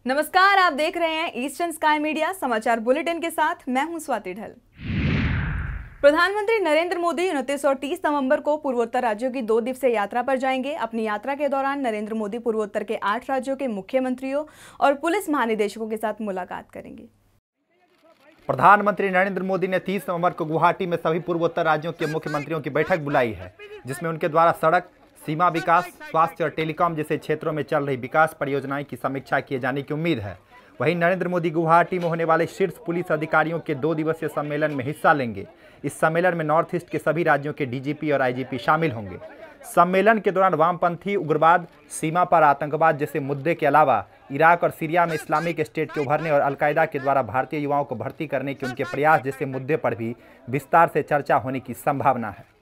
नमस्कार, आप देख रहे हैं ईस्टर्न स्काई मीडिया समाचार बुलेटिन के साथ मैं हूं स्वाति ढल। प्रधानमंत्री नरेंद्र मोदी 29 और 30 नवंबर को पूर्वोत्तर राज्यों की 2 दिवसीय यात्रा पर जाएंगे। अपनी यात्रा के दौरान नरेंद्र मोदी पूर्वोत्तर के 8 राज्यों के मुख्यमंत्रियों और पुलिस महानिदेशकों के साथ मुलाकात करेंगे। प्रधानमंत्री नरेंद्र मोदी ने 30 नवंबर को गुवाहाटी में सभी पूर्वोत्तर राज्यों के मुख्यमंत्रियों की बैठक बुलाई है, जिसमें उनके द्वारा सड़क, सीमा विकास, स्वास्थ्य और टेलीकॉम जैसे क्षेत्रों में चल रही विकास परियोजनाएं की समीक्षा किए जाने की उम्मीद है। वहीं नरेंद्र मोदी गुवाहाटी में होने वाले शीर्ष पुलिस अधिकारियों के 2 दिवसीय सम्मेलन में हिस्सा लेंगे। इस सम्मेलन में नॉर्थ ईस्ट के सभी राज्यों के डीजीपी और आईजीपी शामिल होंगे। सम्मेलन के दौरान वामपंथी उग्रवाद, सीमा पर आतंकवाद जैसे मुद्दे के अलावा इराक और सीरिया में इस्लामिक स्टेट के उभरने और अलकायदा के द्वारा भारतीय युवाओं को भर्ती करने के उनके प्रयास जैसे मुद्दे पर भी विस्तार से चर्चा होने की संभावना है।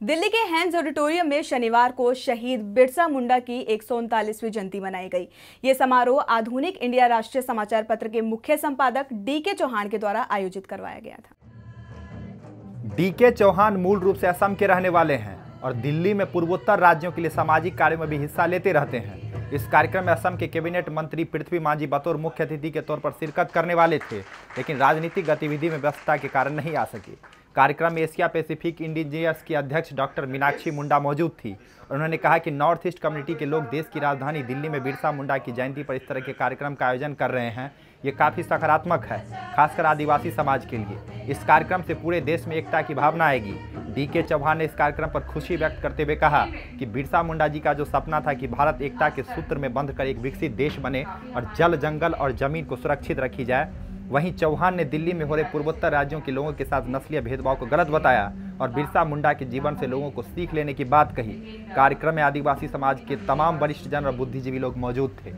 दिल्ली के हैंस ऑडिटोरियम में शनिवार को शहीद बिरसा मुंडा की 139वीं जयंती मनाई गई। ये समारोह आधुनिक इंडिया राष्ट्रीय समाचार पत्र के मुख्य संपादक डीके चौहान के द्वारा आयोजित करवाया गया था। डीके चौहान मूल रूप से असम के रहने वाले हैं और दिल्ली में पूर्वोत्तर राज्यों के लिए सामाजिक कार्यों में भी हिस्सा लेते रहते हैं। इस कार्यक्रम में असम के कैबिनेट मंत्री पृथ्वी मांझी बतौर मुख्य अतिथि के तौर पर शिरकत करने वाले थे, लेकिन राजनीतिक गतिविधि में व्यस्तता के कारण नहीं आ सके। कार्यक्रम में एशिया पैसिफिक इंडिजिनियर्स की अध्यक्ष डॉक्टर मीनाक्षी मुंडा मौजूद थी और उन्होंने कहा कि नॉर्थ ईस्ट कम्युनिटी के लोग देश की राजधानी दिल्ली में बिरसा मुंडा की जयंती पर इस तरह के कार्यक्रम का आयोजन कर रहे हैं। ये काफ़ी सकारात्मक है, खासकर आदिवासी समाज के लिए। इस कार्यक्रम से पूरे देश में एकता की भावना आएगी। डीके चौहान ने इस कार्यक्रम पर खुशी व्यक्त करते हुए कहा कि बिरसा मुंडा जी का जो सपना था कि भारत एकता के सूत्र में बंध कर एक विकसित देश बने और जल, जंगल और जमीन को सुरक्षित रखी जाए। वहीं चौहान ने दिल्ली में हो रहे पूर्वोत्तर राज्यों के लोगों के साथ नस्लीय भेदभाव को गलत बताया और बिरसा मुंडा के जीवन से लोगों को सीख लेने की बात कही। कार्यक्रम में आदिवासी समाज के तमाम वरिष्ठ जन और बुद्धिजीवी लोग मौजूद थे।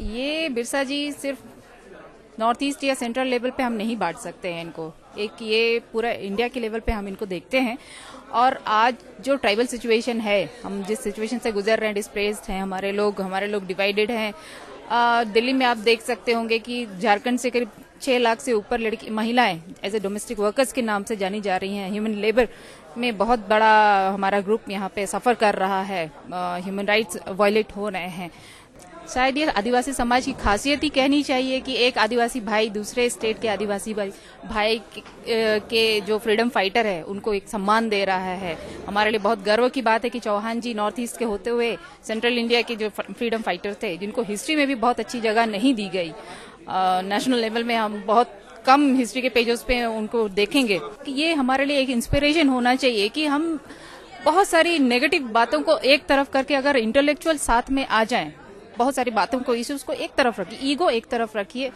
ये बिरसा जी सिर्फ नॉर्थ ईस्ट या सेंट्रल लेवल पे हम नहीं बांट सकते हैं इनको, एक ये पूरा इंडिया के लेवल पे हम इनको देखते हैं। और आज जो ट्राइबल सिचुएशन है, हम जिस सिचुएशन से गुजर रहे हैं, डिस्प्लेस्ड हैं हमारे लोग डिवाइडेड हैं। दिल्ली में आप देख सकते होंगे कि झारखंड से करीब 6 लाख से ऊपर लड़की महिलाएं एज ए डोमेस्टिक वर्कर्स के नाम से जानी जा रही हैं। ह्यूमन लेबर में बहुत बड़ा हमारा ग्रुप यहाँ पे सफर कर रहा है, ह्यूमन राइट्स वायलेट हो रहे हैं। शायद ये आदिवासी समाज की खासियत ही कहनी चाहिए कि एक आदिवासी भाई दूसरे स्टेट के आदिवासी भाई के जो फ्रीडम फाइटर है उनको एक सम्मान दे रहा है। हमारे लिए बहुत गर्व की बात है कि चौहान जी नॉर्थ ईस्ट के होते हुए सेंट्रल इंडिया के जो फ्रीडम फाइटर थे, जिनको हिस्ट्री में भी बहुत अच्छी जगह नहीं दी गई, नेशनल लेवल में हम बहुत कम हिस्ट्री के पेजेस पे उनको देखेंगे। ये हमारे लिए एक इंस्पिरेशन होना चाहिए कि हम बहुत सारी नेगेटिव बातों को एक तरफ करके अगर इंटेलेक्चुअल साथ में आ जाएं, बहुत सारी बातों को, इश्यूज को एक तरफ रखिए, ईगो एक तरफ रखिए।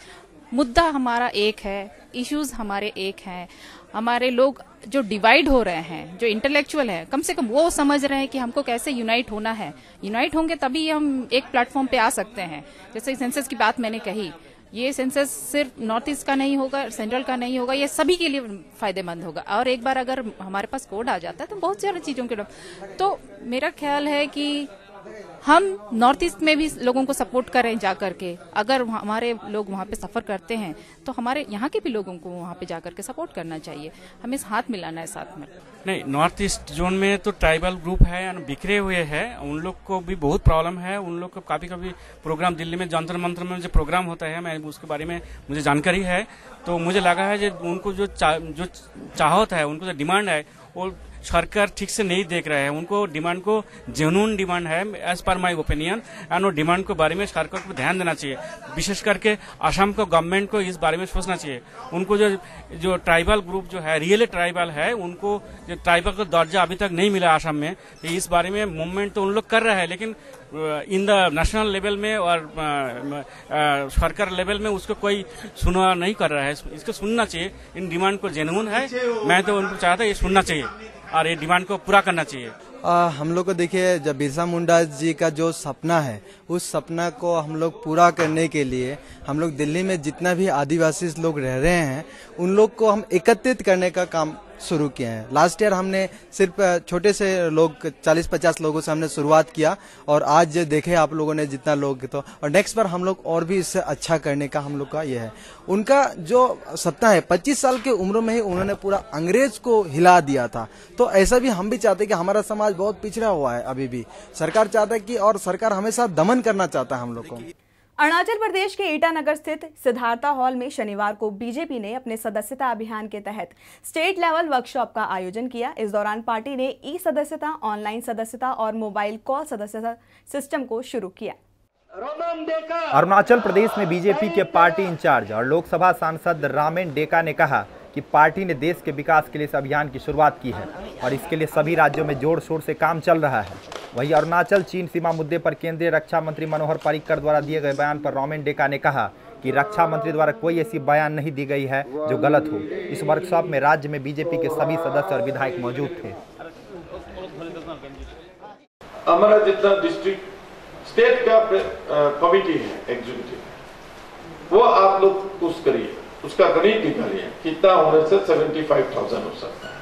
मुद्दा हमारा एक है, इश्यूज हमारे एक हैं। हमारे लोग जो डिवाइड हो रहे हैं, जो इंटेलेक्चुअल है, कम से कम वो समझ रहे हैं कि हमको कैसे यूनाइट होना है। यूनाइट होंगे तभी हम एक प्लेटफॉर्म पे आ सकते हैं। जैसे सेंसस की बात मैंने कही, ये सेंसस सिर्फ नॉर्थ ईस्ट का नहीं होगा, सेंट्रल का नहीं होगा, ये सभी के लिए फायदेमंद होगा। और एक बार अगर हमारे पास कोड आ जाता है तो बहुत सारी चीजों के, तो मेरा ख्याल है कि हम नॉर्थ ईस्ट में भी लोगों को सपोर्ट करें जाकर के। अगर हमारे लोग वहाँ पे सफर करते हैं तो हमारे यहाँ के भी लोगों को वहाँ पे जाकर के सपोर्ट करना चाहिए। हमें हाथ मिलाना है साथ में। नहीं, नॉर्थ ईस्ट जोन में तो ट्राइबल ग्रुप है, बिखरे हुए हैं, उन लोग को भी बहुत प्रॉब्लम है। उन लोग को काफी प्रोग्राम दिल्ली में जंतर मंतर में जो प्रोग्राम होता है, मैं उसके बारे में मुझे जानकारी है। तो मुझे लगा है जो उनको जो चाहत है, उनको जो डिमांड है, वो सरकार ठीक से नहीं देख रहा है। उनको डिमांड को जेन्युइन डिमांड है as per my opinion, and वो डिमांड के बारे में सरकार को ध्यान देना चाहिए। विशेष करके असम को गवर्नमेंट को इस बारे में सोचना चाहिए। उनको जो ट्राइबल ग्रुप जो है, रियली ट्राइबल है, उनको जो ट्राइबल का दर्जा अभी तक नहीं मिला असम में, इस बारे में मूवमेंट तो उन लोग कर रहे हैं, लेकिन इन द नेशनल लेवल में और सरकार लेवल में उसको कोई सुना नहीं कर रहा है। इसको सुनना चाहिए। इन डिमांड को जेन्युइन है, मैं तो उनको चाहता ये सुनना चाहिए और ये डिमांड को पूरा करना चाहिए। हम लोग को देखिए, जब बिरसा मुंडा जी का जो सपना है, उस सपना को हम लोग पूरा करने के लिए हम लोग दिल्ली में जितना भी आदिवासी लोग रह रहे हैं, उन लोग को हम एकत्रित करने का काम शुरू किए हैं। लास्ट ईयर हमने सिर्फ छोटे से लोग 40-50 लोगों से हमने शुरुआत किया और आज देखे आप लोगों ने जितना लोग, तो और नेक्स्ट बार हम लोग और भी इससे अच्छा करने का हम लोग का ये है। उनका जो सपना है 25 साल की उम्र में ही उन्होंने पूरा अंग्रेज को हिला दिया था। तो ऐसा भी हम भी चाहते हैं कि हमारा समाज बहुत पिछड़ा हुआ है अभी भी, सरकार चाहता है कि, और सरकार हमेशा दमन करना चाहता है हम लोग को। अरुणाचल प्रदेश के ईटानगर स्थित सिद्धार्था हॉल में शनिवार को बीजेपी ने अपने सदस्यता अभियान के तहत स्टेट लेवल वर्कशॉप का आयोजन किया। इस दौरान पार्टी ने ई सदस्यता, ऑनलाइन सदस्यता और मोबाइल कॉल सदस्यता सिस्टम को शुरू किया। अरुणाचल प्रदेश में बीजेपी के पार्टी इंचार्ज और लोकसभा सांसद रामेन डेका ने कहा कि पार्टी ने देश के विकास के लिए इस अभियान की शुरुआत की है और इसके लिए सभी राज्यों में जोर शोर से काम चल रहा है। वहीं अरुणाचल चीन सीमा मुद्दे पर केंद्रीय रक्षा मंत्री मनोहर पर्रिकर द्वारा दिए गए बयान पर रामेन डेका ने कहा कि रक्षा मंत्री द्वारा कोई ऐसी बयान नहीं दी गई है जो गलत हो। इस वर्कशॉप में राज्य में बीजेपी के सभी सदस्य और विधायक मौजूद थे। हमारा जितना डिस्ट्रिक्ट स्टेट का कमिटी है एग्जीक्यूटिव, वो आप लोग कुछ करिए, उसका गणित निकालिए कितना होने से 75,000 हो सकता है।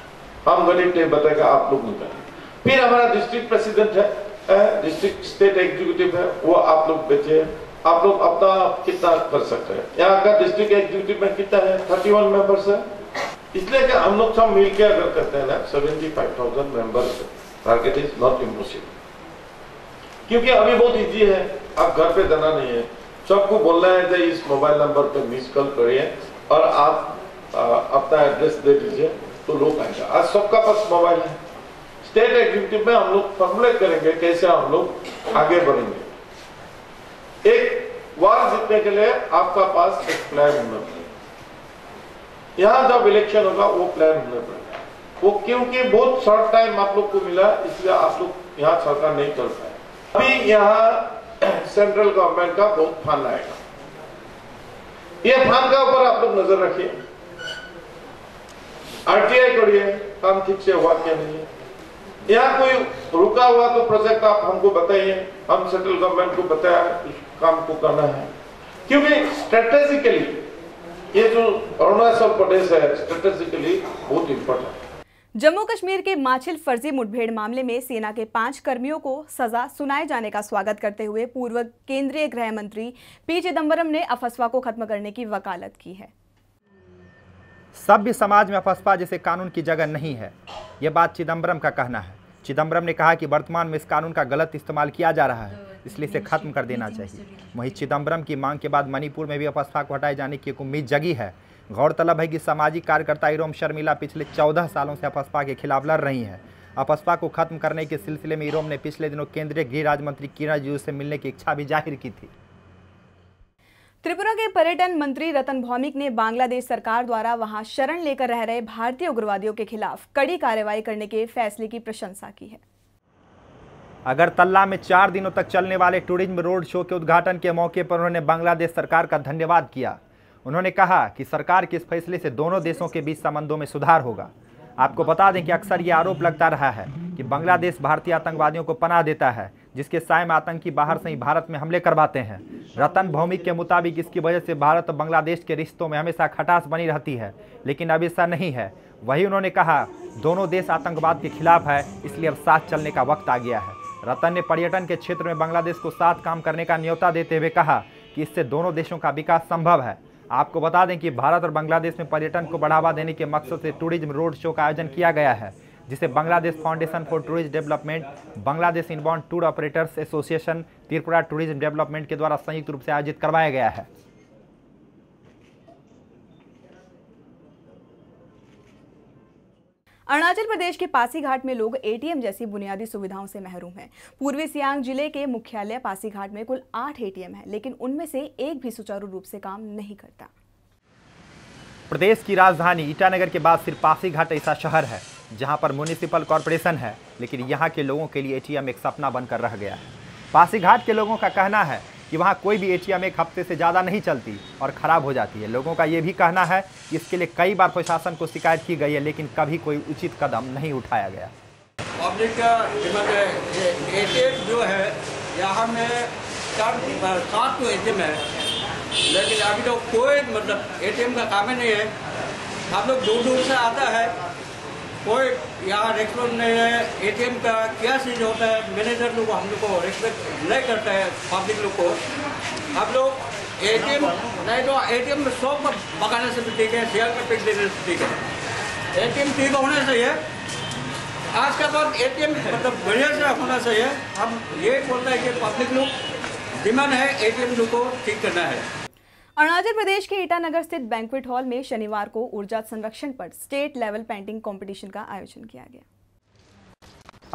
हम गणित नहीं बताएगा, आप लोग निकालिए। फिर हमारा डिस्ट्रिक्ट प्रेसिडेंट है, डिस्ट्रिक्ट स्टेट एग्जीक्यूटिव है, वो आप लोग बेचे, आप लोग अपना कितना कर सकते हैं। यहाँ का डिस्ट्रिक्ट एग्जीक्यूटिव में कितना है, 31 मेंबर्स है। इसलिए कि हम लोग सब मिलकर अगर करते हैं ना 75,000 members, target is not impossible. क्योंकि अभी बहुत इजी है, आप घर पे जाना नहीं है, सबको बोलना है कि इस मोबाइल नंबर पे मिस कॉल करिए और आप अपना एड्रेस दे दीजिए तो लोग आएंगे। आज सबका पास मोबाइल है। स्टेट एग्जीक्यूटिव में हम लोग फॉर्मुलेट करेंगे कैसे हम लोग आगे बढ़ेंगे। एक वार जीतने के लिए आपका पास एक प्लान होना पड़ेगा। यहाँ जब इलेक्शन होगा वो प्लान होना पड़ेगा। वो क्योंकि बहुत शॉर्ट टाइम आप लोग को मिला, इसलिए आप लोग यहाँ सरकार नहीं कर पाए। अभी यहाँ सेंट्रल गवर्नमेंट का बहुत फंड आएगा, ये फंड का ऊपर आप लोग नजर रखिए, आरटीआई करिए, काम ठीक से हुआ क्या नहीं है। यहाँ कोई रुका हुआ तो प्रोजेक्ट आप हमको बताइए, हम सेंट्रल गवर्नमेंट को बताया उस काम को करना है। क्योंकि स्ट्रेटेजिकली ये जो अरुणाचल प्रदेश है स्ट्रेटेजिकली बहुत इंपॉर्टेंट। जम्मू कश्मीर के माछिल फर्जी मुठभेड़ मामले में सेना के 5 कर्मियों को सजा सुनाए जाने का स्वागत करते हुए पूर्व केंद्रीय गृह मंत्री पी चिदम्बरम ने अफस्पा को खत्म करने की वकालत की है। सभ्य समाज में अफस्पा जैसे कानून की जगह नहीं है, यह बात चिदम्बरम का कहना है। चिदम्बरम ने कहा कि वर्तमान में इस कानून का गलत इस्तेमाल किया जा रहा है, इसलिए इसे खत्म कर देना चाहिए। वहीं चिदम्बरम की मांग के बाद मणिपुर में भी अफस्पा को हटाए जाने की एक उम्मीद जगी है। गौरतलब है कि सामाजिक कार्यकर्ता इरोम शर्मिला पिछले 14 सालों से अफस्पा के खिलाफ लड़ रही हैं। अफस्पा को खत्म करने के सिलसिले में इरोम ने पिछले दिनों केंद्रीय गृह राज्य मंत्री किरण रिजिजू से मिलने की इच्छा भी जाहिर की थी। त्रिपुरा के पर्यटन मंत्री रतन भौमिक ने बांग्लादेश सरकार द्वारा वहां शरण लेकर रह रहे भारतीय उग्रवादियों के खिलाफ कड़ी कार्रवाई करने के फैसले की प्रशंसा की है। अगरतला में 4 दिनों तक चलने वाले टूरिज्म रोड शो के उद्घाटन के मौके पर उन्होंने बांग्लादेश सरकार का धन्यवाद किया। उन्होंने कहा कि सरकार के इस फैसले से दोनों देशों के बीच संबंधों में सुधार होगा। आपको बता दें कि अक्सर ये आरोप लगता रहा है कि बांग्लादेश भारतीय आतंकवादियों को पनाह देता है, जिसके साए में आतंकी बाहर से ही भारत में हमले करवाते हैं। रतन भौमिक के मुताबिक इसकी वजह से भारत और बांग्लादेश के रिश्तों में हमेशा खटास बनी रहती है, लेकिन अब ऐसा नहीं है। वही उन्होंने कहा दोनों देश आतंकवाद के खिलाफ है, इसलिए अब साथ चलने का वक्त आ गया है। रतन ने पर्यटन के क्षेत्र में बांग्लादेश को साथ काम करने का न्योता देते हुए कहा कि इससे दोनों देशों का विकास संभव है। आपको बता दें कि भारत और बांग्लादेश में पर्यटन को बढ़ावा देने के मकसद से टूरिज्म रोड शो का आयोजन किया गया है, जिसे Bangladesh foundation for tourism development, Bangladesh inbound tour operators association, Tripura tourism development के द्वारा संयुक्त रूप से आयोजित करवाया गया है। अरुणाचल प्रदेश के पासीघाट में लोग एटीएम जैसी बुनियादी सुविधाओं से महरूम हैं। पूर्वी सियांग जिले के मुख्यालय पासीघाट में कुल 8 एटीएम हैं, लेकिन उनमें से एक भी सुचारू रूप से काम नहीं करता। प्रदेश की राजधानी ईटानगर के बाद सिर्फ पासीघाट ऐसा शहर है जहां पर म्युनिसिपल कॉरपोरेशन है, लेकिन यहां के लोगों के लिए एटीएम एक सपना बनकर रह गया है। पासीघाट के लोगों का कहना है कि वहां कोई भी एटीएम एक हफ्ते से ज़्यादा नहीं चलती और ख़राब हो जाती है। लोगों का ये भी कहना है कि इसके लिए कई बार प्रशासन को शिकायत की गई है, लेकिन कभी कोई उचित कदम नहीं उठाया गया। पब्लिक का एटीएम जो है यहाँ में 7 एटीएम है, लेकिन अभी तो कोई एटीएम का काम ही नहीं है। हम लोग दूर दूर से आता है, कोई यहाँ रेस्पेक्ट नहीं है। एटीएम का क्या चीज़ होता है, मैनेजर लोग हम लोग को रेस्पेक्ट नहीं करता है, पब्लिक लोग को। हम लोग एटीएम नहीं तो एटीएम में 100 पर पकाने से भी ठीक है, शेयर में पिक देने से ठीक है। एटीएम ठीक होना चाहिए। आज के बाद एटीएम मतलब बढ़िया से होना चाहिए। हम ये बोलते हैं कि पब्लिक लोग डिमांड है एटीएम लोग को ठीक करना है। अरुणाचल प्रदेश के ईटानगर स्थित बैंक्वेट हॉल में शनिवार को ऊर्जा संरक्षण पर स्टेट लेवल पेंटिंग कंपटीशन का आयोजन किया गया।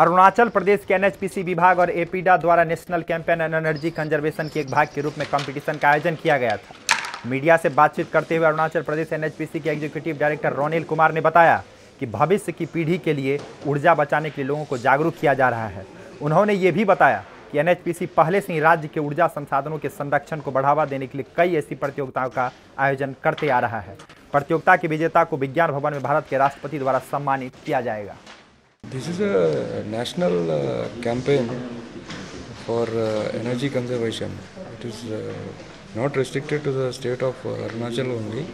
अरुणाचल प्रदेश के एनएचपीसी विभाग और एपीडा द्वारा national campaign and energy conservation के एक भाग के रूप में कंपटीशन का आयोजन किया गया था। मीडिया से बातचीत करते हुए अरुणाचल प्रदेश एनएचपीसी के एग्जीक्यूटिव डायरेक्टर रोनिल कुमार ने बताया कि भविष्य की पीढ़ी के लिए ऊर्जा बचाने के लिए लोगों को जागरूक किया जा रहा है। उन्होंने ये भी बताया कि एनएचपीसी पहले से ही राज्य के ऊर्जा संसाधनों के संरक्षण को बढ़ावा देने के लिए कई ऐसी प्रतियोगिताओं का आयोजन करते आ रहा है। प्रतियोगिता के विजेता को विज्ञान भवन में भारत के राष्ट्रपति द्वारा सम्मानित किया जाएगा। This is a national campaign for energy conservation. It is not restricted to the state of Arunachal only.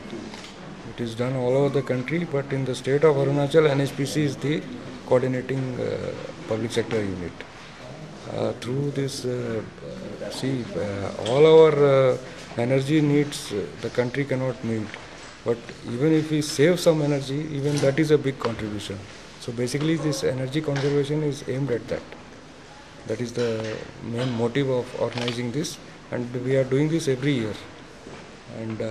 It is done all over the country, but in the state of Arunachal, NHPC is the coordinating public sector unit. Through this, all our energy needs the country cannot meet, but even if we save some energy, even that is a big contribution. So basically this energy conservation is aimed at that. That is the main motive of organizing this, and we are doing this every year. And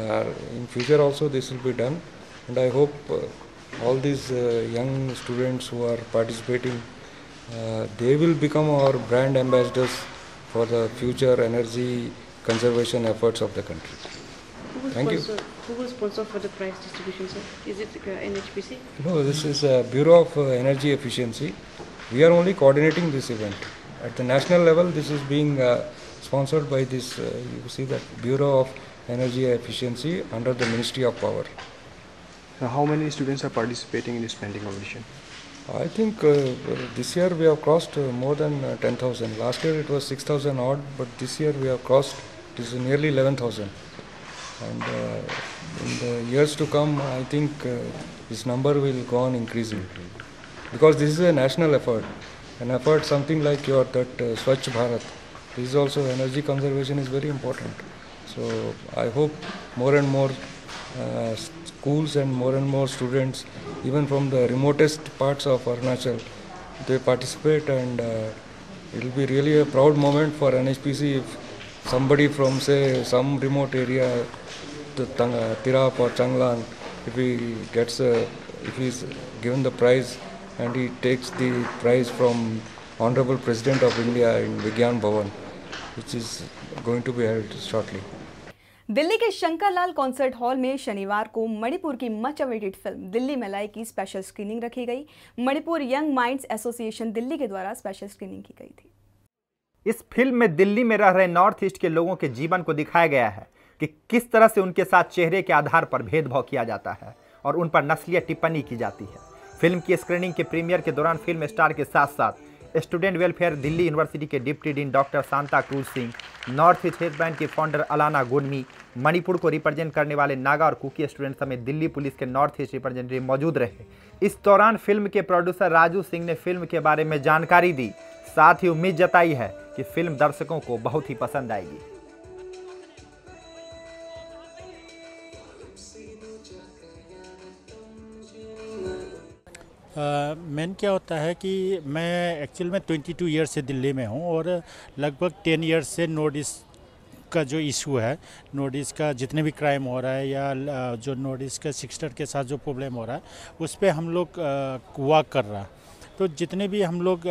in future also this will be done, and I hope all these young students who are participating, they will become our brand ambassadors for the future energy conservation efforts of the country. Thank you. Who will sponsor for the prize distribution, sir? Is it NHPC? No, this is Bureau of Energy Efficiency. We are only coordinating this event. At the national level, this is being sponsored by this, you see that Bureau of Energy Efficiency under the Ministry of Power. How many students are participating in this painting competition? I think this year we have crossed more than 10,000. Last year it was 6,000 odd, but this year we have crossed, it is nearly 11,000. And in the years to come, I think this number will go on increasing, because this is a national effort, an effort something like your that Swachh Bharat. This is also energy conservation is very important. So I hope more and more schools and more students, even from the remotest parts of Arunachal, they participate, and it will be really a proud moment for NHPC if somebody from say some remote area, the Tirap or Changlan, if he gets if he is given the prize and he takes the prize from Honorable President of India in Vigyan Bhavan, which is going to be held shortly. Delhi के Shankarlal concert hall में शनिवार को मणिपुर की much awaited film Delhi malayi की special screening रखी गई। Manipur young minds association Delhi के द्वारा स्पेशल स्क्रीनिंग की गई थी। इस फिल्म में दिल्ली में रह रहे नॉर्थ ईस्ट के लोगों के जीवन को दिखाया गया है कि किस तरह से उनके साथ चेहरे के आधार पर भेदभाव किया जाता है और उन पर नस्लीय टिप्पणी की जाती है। फिल्म की स्क्रीनिंग के प्रीमियर के दौरान फिल्म स्टार के साथ साथ स्टूडेंट वेलफेयर दिल्ली यूनिवर्सिटी के deputy dean doctor Shanta cruise Singh, north east health band की फाउंडर अलाना गुनमी, मणिपुर को रिप्रेजेंट करने वाले नागा और कुकी स्टूडेंट समेत दिल्ली पुलिस के नॉर्थ ईस्ट रिप्रेजेंटेटिव मौजूद रहे। इस दौरान फिल्म के प्रोड्यूसर राजू सिंह ने फिल्म के बारे में जानकारी दी, साथ ही उम्मीद जताई है कि फिल्म दर्शकों को बहुत ही पसंद आएगी। मेन क्या होता है कि मैं एक्चुअल में 22 ईयर्स से दिल्ली में हूँ और लगभग 10 ईयर्स से नॉर्थ ईस्ट का जो इशू है, नॉर्थ ईस्ट का जितने भी क्राइम हो रहा है या जो नॉर्थ ईस्ट का सिस्टर के साथ जो प्रॉब्लम हो रहा है, उस पर हम लोग वर्क कर रहा है। तो जितने भी हम लोग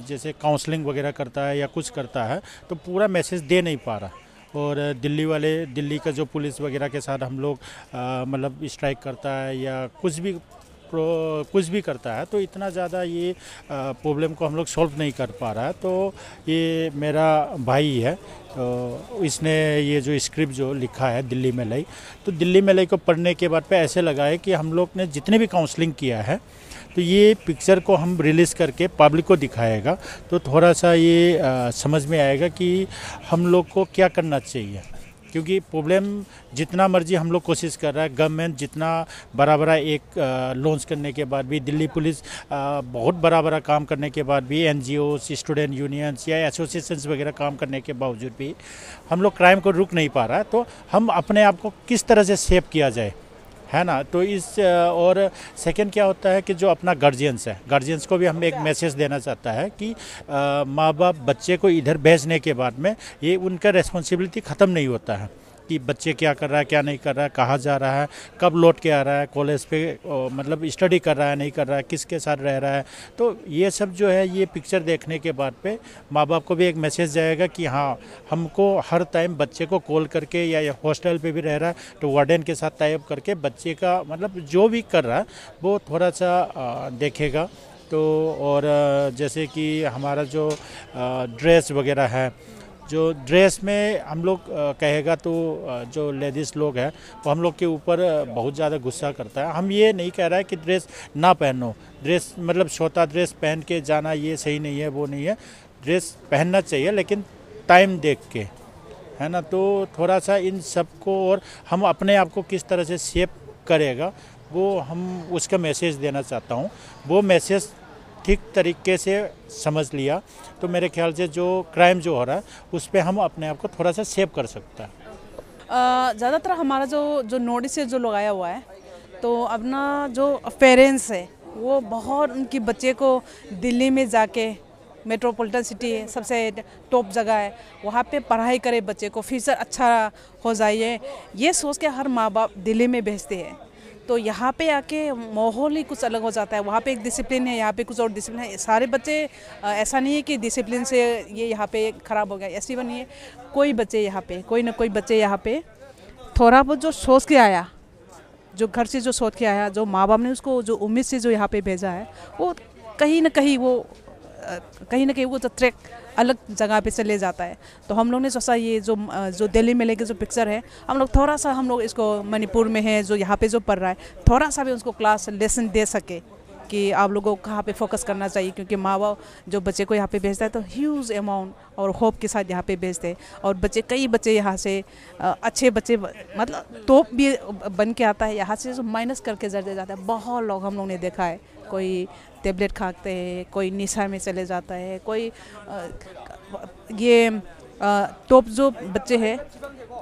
जैसे काउंसलिंग वगैरह करता है या कुछ करता है तो पूरा मैसेज दे नहीं पा रहा। और दिल्ली का जो पुलिस वगैरह के साथ हम लोग मतलब स्ट्राइक करता है या कुछ भी करता है, तो इतना ज़्यादा ये प्रॉब्लम को हम लोग सॉल्व नहीं कर पा रहा है। तो ये मेरा भाई है, तो इसने ये जो स्क्रिप्ट जो लिखा है दिल्ली मेलाई, तो दिल्ली मेलाई को पढ़ने के बाद पे ऐसे लगा है कि हम लोग ने जितने भी काउंसलिंग किया है, तो ये पिक्चर को हम रिलीज़ करके पब्लिक को दिखाएगा तो थोड़ा सा ये समझ में आएगा कि हम लोग को क्या करना चाहिए। क्योंकि प्रॉब्लम जितना मर्जी हम लोग कोशिश कर रहा है, गवर्नमेंट जितना बड़ा एक लॉन्च करने के बाद भी, दिल्ली पुलिस बहुत बड़ा काम करने के बाद भी, NGOs, स्टूडेंट यूनियंस या एसोसिएशंस वगैरह काम करने के बावजूद भी हम लोग क्राइम को रुक नहीं पा रहा है। तो हम अपने आप को किस तरह से सेव किया जाए, है ना। तो इस और सेकंड क्या होता है कि जो अपना गार्जियंस है, गार्जियंस को भी हम एक मैसेज देना चाहता है कि माँ बाप बच्चे को इधर भेजने के बाद में ये उनका रिस्पॉन्सिबिलिटी ख़त्म नहीं होता है कि बच्चे क्या कर रहा है, क्या नहीं कर रहा है, कहाँ जा रहा है, कब लौट के आ रहा है, कॉलेज पे मतलब स्टडी कर रहा है, नहीं कर रहा है, किसके साथ रह रहा है। तो ये सब जो है, ये पिक्चर देखने के बाद पे माँ बाप को भी एक मैसेज जाएगा कि हाँ, हमको हर टाइम बच्चे को कॉल करके या हॉस्टल पे भी रह रहा है तो वार्डन के साथ टाई अप करके बच्चे का मतलब जो भी कर रहा है वो थोड़ा सा देखेगा। तो और जैसे कि हमारा जो ड्रेस वगैरह है, जो ड्रेस में हम लोग कहेगा तो जो लेडीज़ लोग हैं वो हम लोग के ऊपर बहुत ज़्यादा गुस्सा करता है। हम ये नहीं कह रहा है कि ड्रेस ना पहनो, ड्रेस मतलब छोटा ड्रेस पहन के जाना ये सही नहीं है, वो नहीं है, ड्रेस पहनना चाहिए लेकिन टाइम देख के, है ना। तो थोड़ा सा इन सब को और हम अपने आप को किस तरह से शेप करेगा वो हम उसका मैसेज देना चाहता हूँ। वो मैसेज ठीक तरीके से समझ लिया तो मेरे ख्याल से जो क्राइम जो हो रहा है उस पर हम अपने आप को थोड़ा सा सेव कर सकता है। ज़्यादातर हमारा जो नोटिस जो लगाया हुआ है, तो अपना जो पेरेंट्स है वो बहुत उनकी बच्चे को दिल्ली में जाके, मेट्रोपॉलिटन सिटी है, सबसे टॉप जगह है, वहाँ पे पढ़ाई करे, बच्चे को फ्यूचर अच्छा हो जाए, ये सोच के हर माँ बाप दिल्ली में भेजते हैं। तो यहाँ पे आके माहौल ही कुछ अलग हो जाता है। वहाँ पे एक डिसिप्लिन है, यहाँ पे कुछ और डिसिप्लिन है। सारे बच्चे ऐसा नहीं है कि डिसिप्लिन से ये यहाँ पे ख़राब हो गया, ऐसी नहीं है। कोई बच्चे यहाँ पे, कोई ना कोई बच्चे यहाँ पे थोड़ा बहुत जो सोच के आया, जो घर से जो सोच के आया, जो माँ बाप ने उसको जो उम्मीद से जो यहाँ पे भेजा है, वो कहीं ना कहीं वो जो ट्रैक अलग जगह पे चले जाता है। तो हम लोग ने सोचा ये जो दिल्ली में लेके जो पिक्चर है, हम लोग थोड़ा सा, हम लोग इसको मणिपुर में है जो यहाँ पे जो पढ़ रहा है, थोड़ा सा भी उसको क्लास लेसन दे सके कि आप लोगों को कहाँ पे फोकस करना चाहिए। क्योंकि माँ बाप जो बच्चे को यहाँ पे भेजता है तो ह्यूज अमाउंट और होप के साथ यहाँ पे भेजते हैं। और कई बच्चे यहाँ से अच्छे बच्चे मतलब टॉप भी बन के आता है, यहाँ से जो माइनस करके जड़ जाता है। बहुत लोग हम लोग ने देखा है, कोई टेबलेट खाते हैं, कोई निशा में चले जाता है, कोई ये टॉप जो बच्चे हैं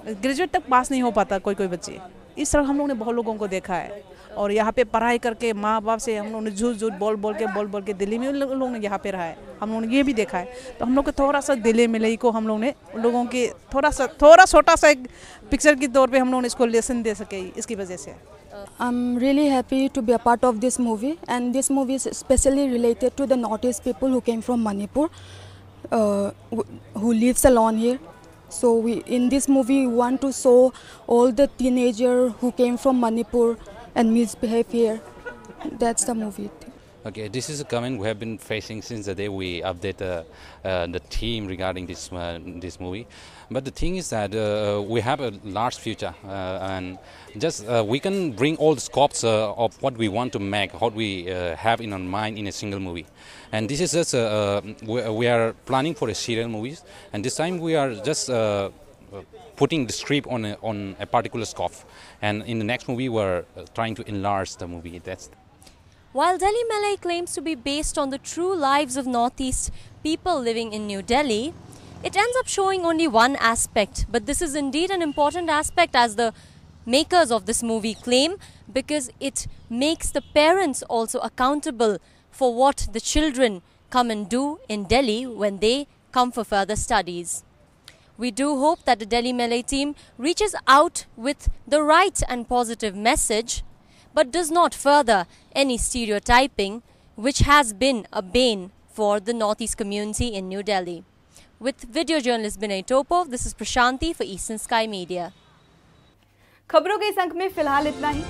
ग्रेजुएट तक पास नहीं हो पाता कोई बच्चे। इस तरह हम लोग ने बहुत लोगों को देखा है। और यहाँ पे पढ़ाई करके माँ बाप से हम लोग ने झूठ बोल के दिल्ली में उन लोगों ने यहाँ पे रहा है, हम लोगों ने ये भी देखा है। तो हम लोग को थोड़ा सा दिल्ली मिले को हम लोग ने उन लोगों के थोड़ा छोटा सा एक पिक्चर के तौर पे हम लोगों ने इसको लेसन दे सके, इसकी वजह से। I'm really happy to be a part of this movie, and this movie is especially related to the Northeast people who came from Manipur, who lives alone here. So in this movie we want to show all the teenagers who came from Manipur and misbehave here. That's the movie. Okay, this is a comment we have been facing since the day we update the team regarding this movie. But the thing is that we have a large future, and just we can bring all the scopes of what we want to make, what we have in our mind in a single movie. And this is just we are planning for a serial movies, and this time we are just putting the script on a particular scope. And in the next movie, we're trying to enlarge the movie. While Delhi Melee claims to be based on the true lives of Northeast people living in New Delhi, it ends up showing only one aspect. But this is indeed an important aspect, as the makers of this movie claim, because it makes the parents also accountable for what the children come and do in Delhi when they come for further studies. We do hope that the Delhi Melee team reaches out with the right and positive message, but does not further any stereotyping, which has been a bane for the Northeast community in New Delhi. With video journalist Binay Topov, this is Prashanti for Eastern Sky Media. खबरों के इस अंक में फिलहाल इतना ही।